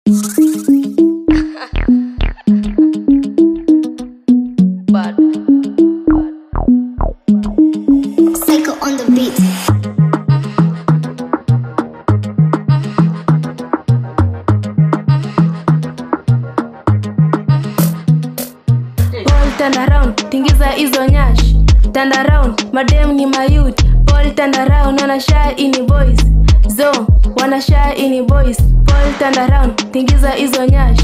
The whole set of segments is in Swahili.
Psycho on the beat. Turn around, tingiza hizo nyash. Turn around, madem ni mayut. Paul turn around, wana shy ini boys. Zo, wana shy ini boys. Paul turn around, tingiza hizo nyash.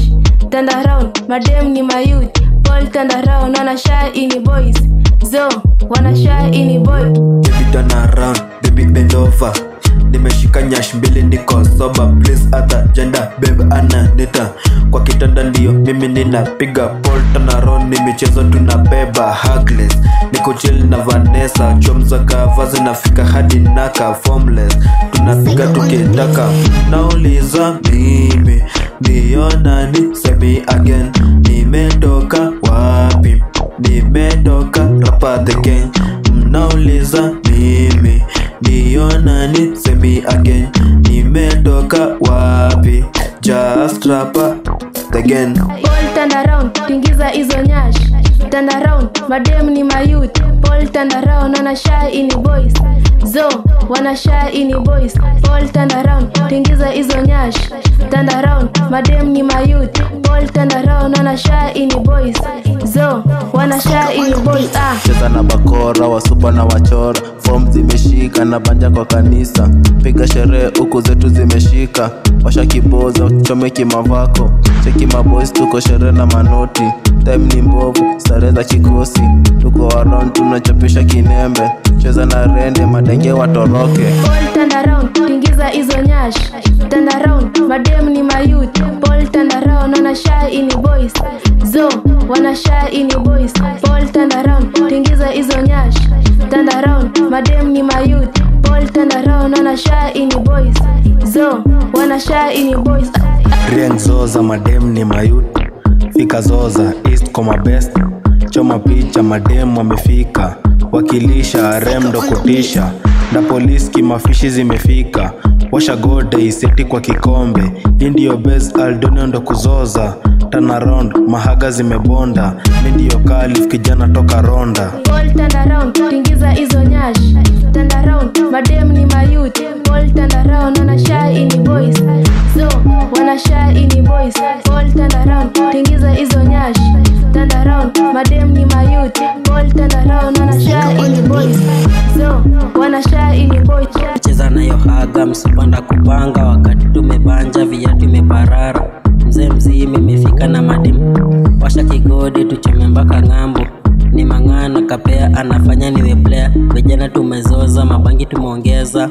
Turn around, madem ni mayut. Paul turn around, wana shy ini boys. Zo, wana shy ini boy. Baby turn around, baby bend over. Nimeshika nyash mbili niko sober. Please other gender, babe ananita. Kwa kitanda ndio mimi ninapiga. Paul turn around, ni michezo tunabeba. Hugless, niko chill na Vanessa. Chomza kavazi nafika hadi naka. Formless, tunapiga tukitaka. Nauliza mimi, niyo nani? Say me again. Nimetoka wapi? Nimetoka rapa the gang. Nauliza mimi, niyo nani? Say me again. Nimetoka wapi? Just rapa the gang. Paul turn around, tingiza hizo nyash. Turn around, madem ni mayut. Paul turn around, wana shy ini boys. Zo, wana shy ini boys. Paul turn around, tingiza hizo nyash. Turn around, madem ni mayut. Paul turn around, wana shy ini boys. Zo, wana shy ini boys. Cheza na bakora, wasupa na wachora. Form zimeshika na banja kwa kanisa. Piga sherehe huku zetu zimeshika. Washa kiboza, chome kimavako. Cheki maboys tuko sherehe na manoti. Time ni mbovu, stare za kikosi. Tuko around tunachapisha kinembe. Cheza na rende, madenge watoroke. Paul turn around, tingiza hizo nyash. Turn around, madem ni mayut. Paul turn around, wana shy ini boys. Zo, wana shy ini boys. Paul turn around, tingiza hizo nyash. Turn around, madem ni mayut. Paul turn around, wana shy ini boys. Zo, wana shy ini boys. Rieng zoza, madem ni mayut. Fika zoza, east koma best. Choma picha, madem wamefika. Wakilisha, remdo kutisha. Na polisi kimafishi zimefika. Washa gode iseti kwa kikombe. Indio best aldone ndo kuzoza. Turn around, mahaga zimebonda. Mindio kalif kijana toka ronda. Paul turn around, tingiza hizo nyash. Turn around, madem ni mayut. Paul turn around, wana shy ini boys. So, wana shy ini boys. Paul turn around, tingiza hizo nyash. Turn around, madem ni mayut. Paul turn around, wana shy ini boys. So, wana shy ini boys. Cheza na yo haga, msupanda kupanga. Wakati tumebanja, viatu imeparara. Mzee mzima imefika na madem. Washa kigodi, tuchome mpaka ngambo. Ni mangana kapea, anafanya niwe player. Vijana tumezoza, mabangi tumeongeza.